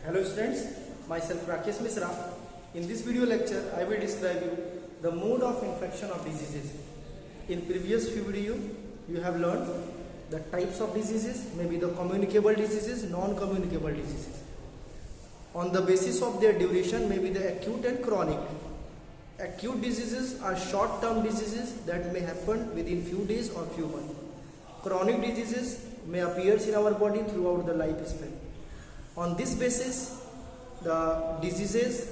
Hello students, myself Rakesh Misra. In this video lecture, I will describe you the mode of infection of diseases. In previous few video, you have learned the types of diseases, maybe the communicable diseases, non-communicable diseases. On the basis of their duration, maybe the acute and chronic. Acute diseases are short-term diseases that may happen within few days or few months. Chronic diseases may appear in our body throughout the lifespan. On this basis, the diseases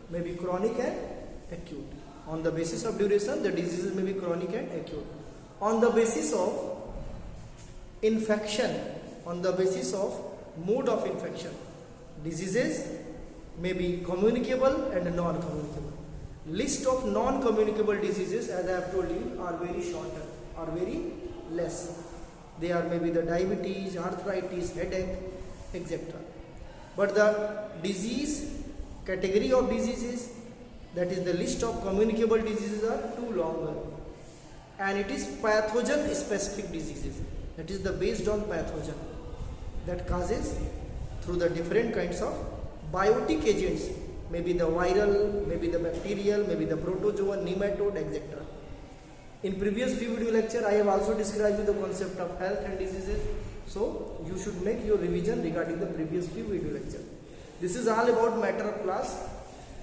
may be chronic and acute. On the basis of duration, the diseases may be chronic and acute. On the basis of infection, on the basis of mode of infection, diseases may be communicable and non-communicable. List of non-communicable diseases, as I have told you, are very shorter, are very less. They are maybe the diabetes, arthritis, headache, etc. But the disease category of diseases, that is the list of communicable diseases, are too longer, and it is pathogen specific diseases, that is the based on pathogen that causes through the different kinds of biotic agents, maybe the viral, maybe the bacterial, maybe the protozoan, nematode, etc. In previous few video lecture, I have also described you the concept of health and diseases. So you should make your revision regarding the previous few video lecture. This is all about matter of class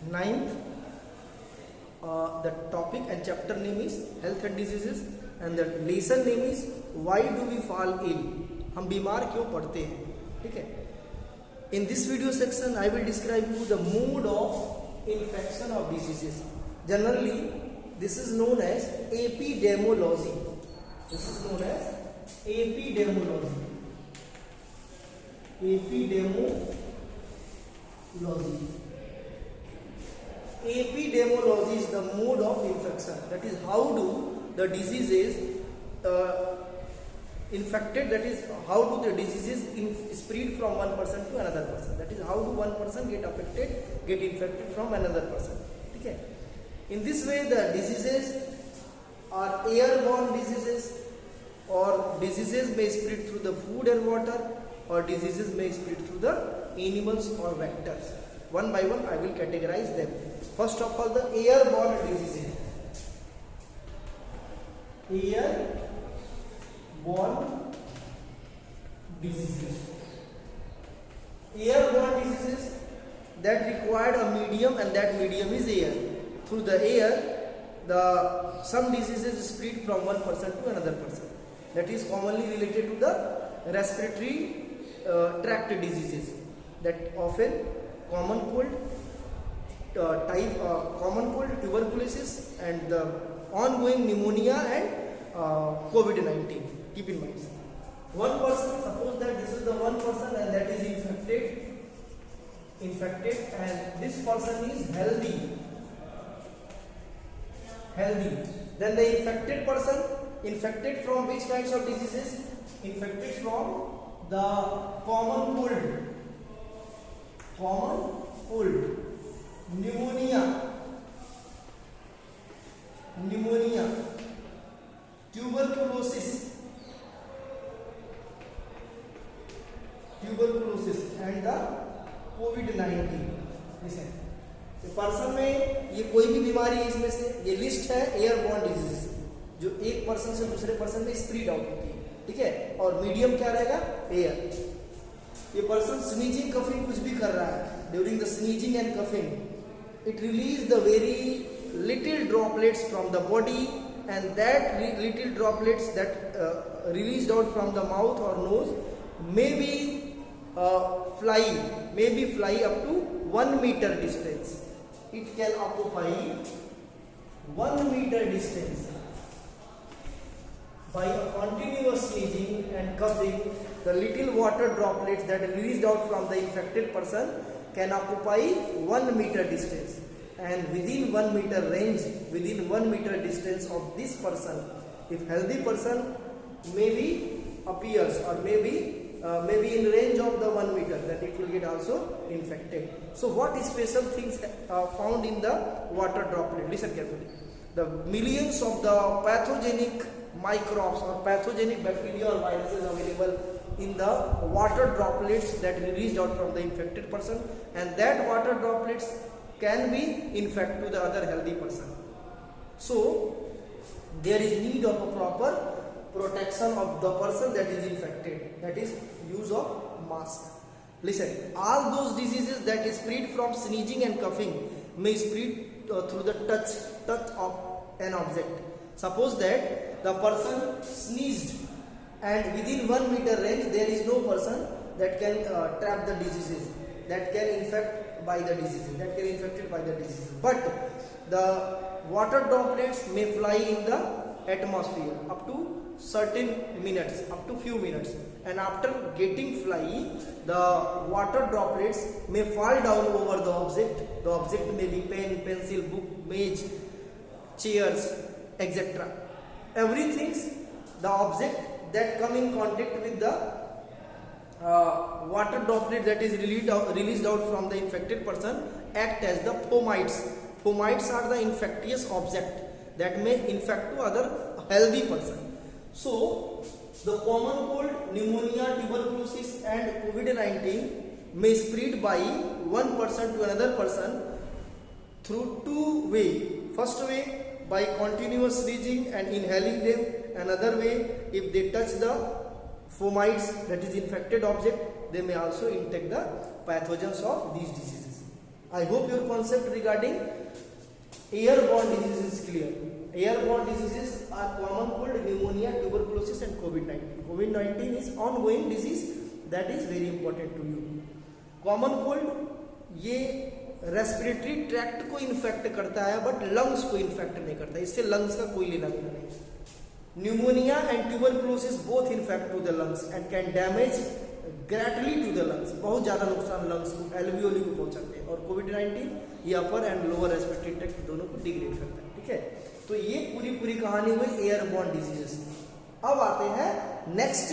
9th. The topic and chapter name is health and diseases, and the lesson name is why do we fall ill? हम बीमार क्यों पड़ते हैं? ठीक है? In this video section, I will describe you the mode of infection of diseases. Generally, this is known as epidemiology. This is known as epidemiology. Epidemiology. Epidemiology is the mode of infection. That is how do the diseases infected, that is how do the diseases spread from one person to another person. That is how do one person get affected, get infected from another person. Okay. In this way, the diseases are airborne diseases, or diseases may spread through the food and water, or diseases may spread through the animals or vectors. One by one, I will categorize them. First of all, the airborne diseases. Airborne diseases. Airborne diseases that require a medium, and that medium is air. Through the air, some diseases spread from one person to another person. That is commonly related to the respiratory tract diseases, that often common cold, common cold, tuberculosis, and the ongoing pneumonia and COVID-19. Keep in mind, one person, suppose that this is the one person and that is infected, and this person is healthy. Then the infected person, infected from which kinds of diseases? Infected from the common cold, pneumonia, tuberculosis, and the COVID-19. Listen, person में ये कोई भी बीमारी है, इसमें से ये list है एयरबॉर्न डिजीजेस, जो एक पर्सन से दूसरे पर्सन में स्प्रेड आउट होती है. ठीक है, और मीडियम क्या रहेगा? एयर. ये पर्सन स्नीजिंग कफिंग कुछ भी कर रहा है, during the sneezing and coughing it release the very little droplets from the body, and that little droplets that released out from the mouth or nose may be fly up to 1 meter distance. It can occupy 1 meter distance. By a continuous sneezing and coughing, the little water droplets that are released out from the infected person can occupy 1 meter distance, and within 1 meter range, within 1 meter distance of this person, if healthy person maybe appears or maybe in range of the 1 meter, then it will get also infected. So what special things found in the water droplet? Listen carefully. The millions of the pathogenic microbes or pathogenic bacteria or viruses available in the water droplets that released out from the infected person, and that water droplets can be infect to the other healthy person. So there is need of a proper protection of the person that is infected, that is use of mask. Listen, all those diseases that is spread from sneezing and coughing may spread through the touch of an object. Suppose that the person sneezed and within 1 meter range there is no person that can trap the diseases, that can infect by the diseases, that can infected by the diseases. But the water droplets may fly in the atmosphere up to certain minutes, up to few minutes, and after getting fly, the water droplets may fall down over the object. The object may be pen, pencil, book, bench, chairs, etc. Everything, the object that come in contact with the water droplet that is released out from the infected person act as the fomites. Fomites are the infectious object that may infect to other healthy person. So the common cold, pneumonia, tuberculosis and COVID-19 may spread by one person to another person through two ways. First way, by continuous sneezing and inhaling them. Another way, if they touch the fomites, that is infected object, they may also infect the pathogens of these diseases. I hope your concept regarding airborne diseases is clear. Airborne diseases are common cold, pneumonia, tuberculosis and COVID-19. COVID-19 is ongoing disease, that is very important to you. Common cold ये respiratory tract को infect करता है but lungs को infect नहीं करता, इससे lungs का कोई लेना देना नहीं. Pneumonia and tuberculosis both infect to the lungs and can damage greatly to the lungs, बहुत ज्यादा नुकसान लंग्स को, एल्वियोली को पहुंचाते हैं. और कोविड-19 ये अपर एंड लोअर रेस्पिरेटरी ट्रैक्ट दोनों को डिग्रेड करता है. ठीक है, तो ये पूरी कहानी हुई एयरबॉर्न डिजीजेस. अब आते हैं नेक्स्ट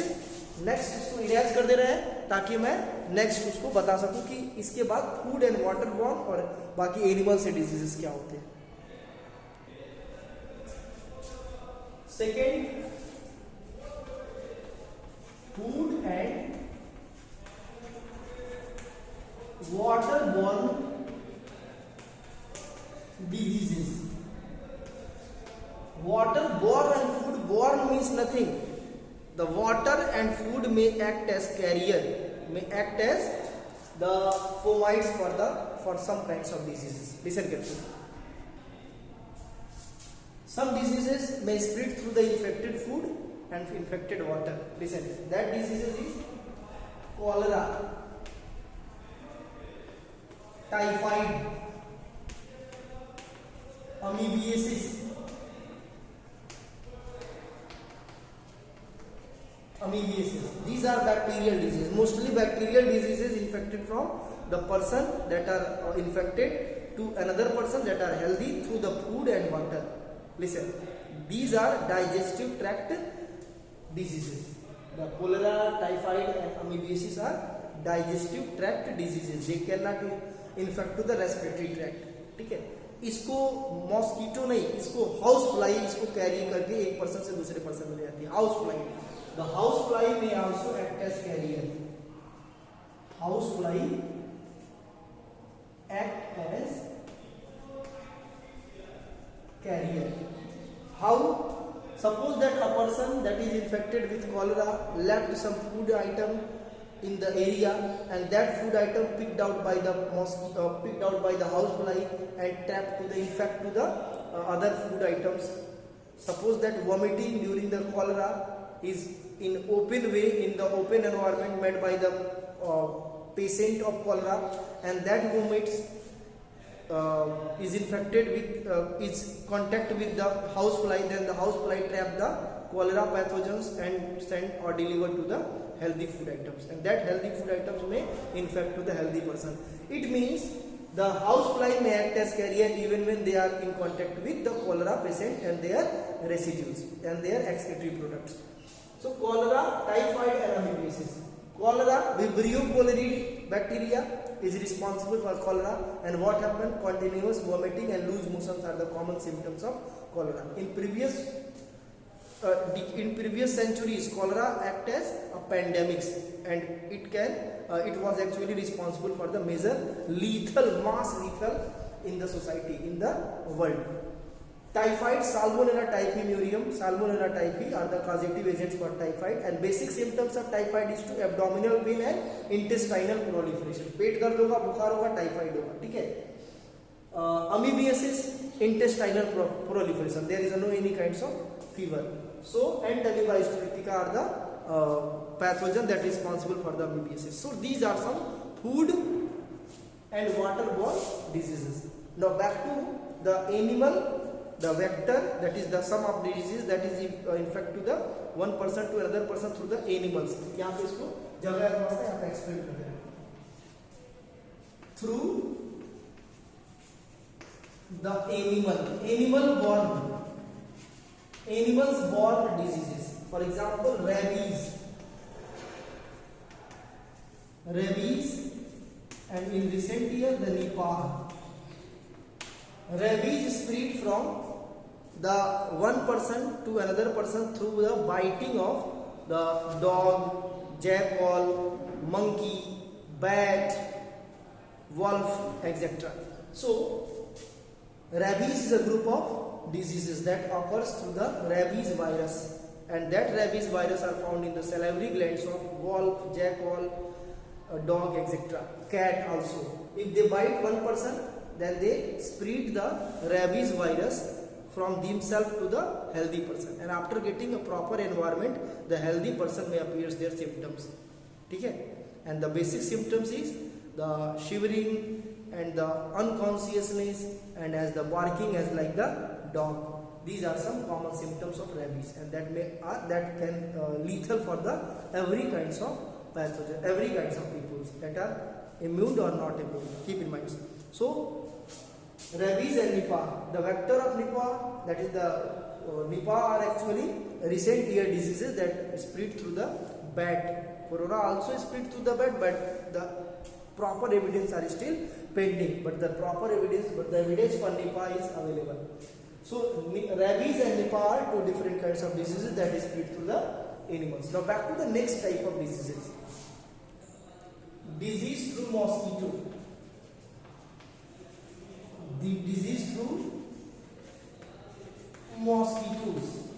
इसको इरेज कर दे रहे हैं ताकि मैं नेक्स्ट उसको बता सकूं कि इसके बाद फूड एंड वाटरबॉर्न और बाकी एनिमल से डिजीजेस क्या होते हैं. Second, food and waterborne diseases. Waterborne and foodborne means nothing. The water and food may act as carrier, may act as the fomites for some kinds of diseases. Listen carefully. Some diseases may spread through the infected food and infected water. Listen, that diseases is cholera, typhoid, amoebiasis, these are bacterial diseases. Mostly bacterial diseases infected from the person that are infected to another person that are healthy through the food and water. Listen, these are digestive tract diseases. The cholera, typhoid and amoebiasis are digestive tract diseases. They cannot infect to the respiratory tract. ठीक है, इसको mosquito नहीं, इसको house fly इसको carry करके एक person से दूसरे पर्सन में ले जाती है. House fly, the house fly may also act as carrier. House fly act as carrier. How? Suppose that a person that is infected with cholera left some food item in the area, and that food item picked out by the mosquito, picked out by the house fly and trapped to the infect to the other food items. Suppose that vomiting during the cholera is in open way, in the open environment made by the patient of cholera, and that vomit is infected with is contact with the house fly, then the house fly trap the cholera pathogens and send or deliver to the healthy food items, and that healthy food items may infect to the healthy person. It means the house fly may act as carrier even when they are in contact with the cholera patient and their residues and their excretory products. So cholera, typhoid and amoebiasis. Cholera, Vibrio cholerae bacteria is responsible for cholera, and what happened? Continuous vomiting and loose motions are the common symptoms of cholera. In previous in previous centuries, cholera act as a pandemic, and it was actually responsible for the major mass lethal in the society, in the world. Typhoid, Salmonella typhimurium, Salmonella typhi are the causative agents for typhoid, and basic symptoms of typhoid is to abdominal pain and intestinal proliferation. पेट दर्द होगा, बुखार होगा, typhoid होगा, ठीक है. Amoebiasis, intestinal proliferation. There is no any kinds of fever. So, and Amoeba histolytica are the pathogen that is responsible for the amoebiasis. So, these are some food and waterborne diseases. Now, back to the animal, the vector, that is the sum of diseases that is infect to the one person to another person through the animals. यहाँ पे इसको जगह वास्ते यहाँ पे explain कर रहे हैं. Through the animals borne diseases. For example, rabies, and in recent year the Nipah. Rabies spread from the one person to another person through the biting of the dog, jackal, monkey, bat, wolf, etc. So, rabies is a group of diseases that occurs through the rabies virus, and that rabies virus are found in the salivary glands of wolf, jackal, dog, etc. Cat also. If they bite one person, then they spread the rabies virus from themselves to the healthy person, and after getting a proper environment, the healthy person may appear their symptoms. Okay? And the basic symptoms is the shivering and the unconsciousness, and as the barking as like the dog. These are some common symptoms of rabies, and that can lethal for the every kinds of pathogen, every kinds of people that are immune or not immune. Keep in mind. So, rabies and Nipah. The vector of Nipah, that is the Nipah, are actually recent year diseases that spread through the bat. Corona also spread through the bat, but the proper evidence are still pending. But the evidence for Nipah is available. So, rabies and Nipah are two different kinds of diseases that is spread through the animals. Now, back to the next type of diseases. Disease through mosquito. The disease through mosquitoes.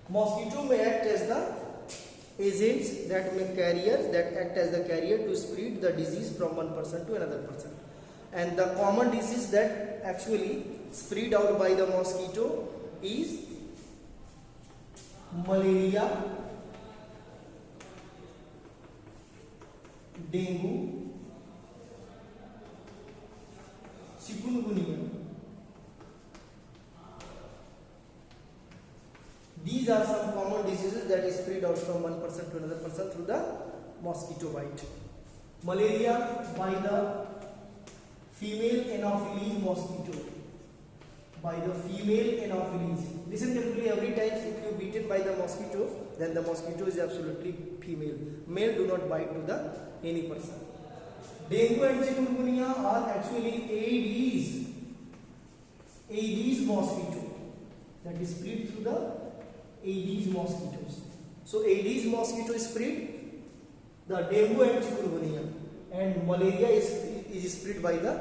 Mosquito may act as the agents that act as the carrier to spread the disease from one person to another person. And the common disease that actually spread out by the mosquito is malaria, dengue, chikungunya. These are some common diseases that is spread out from one person to another person through the mosquito bite. Malaria by the female Anopheles mosquito. By the female Anopheles. Listen carefully, every time if you beaten by the mosquito, then the mosquito is absolutely female. Male do not bite to the any person. Dengue and chikungunya are actually Aedes mosquito that is spread through the Aedes mosquitoes. So Aedes mosquito spread the dengue and chikungunya, and malaria is spread by the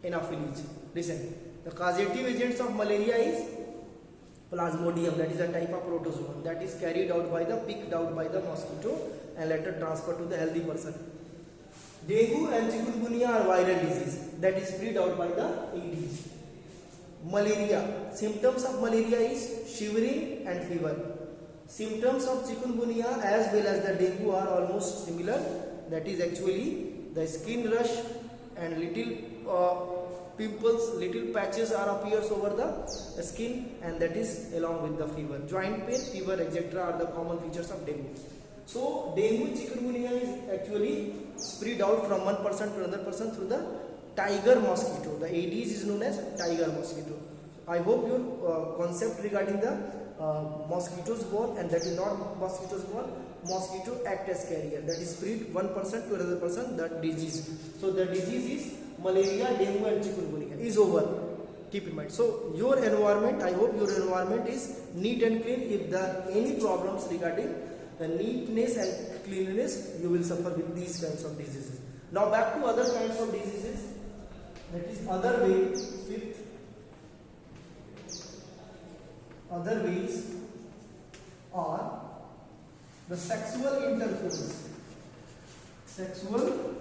Anopheles. Listen, the causative agents of malaria is Plasmodium, that is a type of protozoan that is picked out by the mosquito and later transferred to the healthy person. Dengue and chikungunya are viral disease that is spread out by the Aedes. Malaria. Symptoms of malaria is shivering and fever. Symptoms of chikungunya as well as the dengue are almost similar. That is actually the skin rash and little pimples, little patches appears over the skin, and that is along with the fever. Joint pain, fever, etc. are the common features of dengue. So dengue chikungunya is actually spread out from one person to another person through the tiger mosquito. The Aedes is known as tiger mosquito. I hope your concept regarding the mosquitoes born and that is not mosquitoes born. Mosquito act as carrier, that is spread one person to another person, the disease. So the disease is malaria, dengue and chikungunya is over. Keep in mind. So your environment, I hope your environment is neat and clean. If there are any problems regarding the neatness and cleanliness, you will suffer with these kinds of diseases. Now back to other kinds of diseases. That is other way. Fifth, other ways are the sexual intercourse. Sexual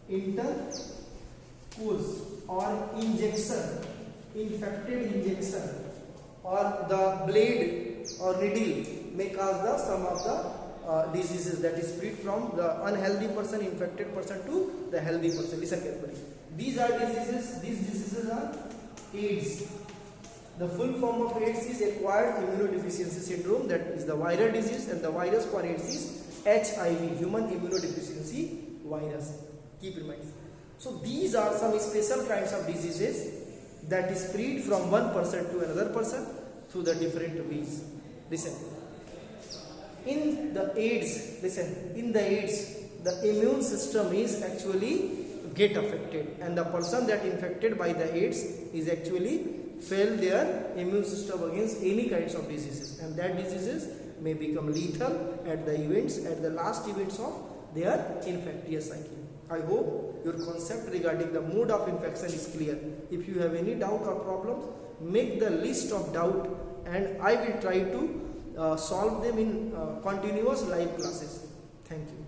intercourse or injection, infected injection, or the blade or needle may cause some of the diseases that is spread from the unhealthy person, infected person to the healthy person. Listen carefully. These diseases are AIDS. The full form of AIDS is acquired immunodeficiency syndrome, that is the viral disease, and the virus for AIDS is HIV, human immunodeficiency virus. Keep in mind. So these are some special kinds of diseases that is spread from one person to another person through the different ways. Listen. In the AIDS, the immune system is actually get affected, and the person that infected by the AIDS is actually fail their immune system against any kinds of diseases, and that diseases may become lethal at the last events of their infectious cycle. I hope your concept regarding the mode of infection is clear. If you have any doubt or problems, make the list of doubt, and I will try to solve them in continuous live classes. Thank you.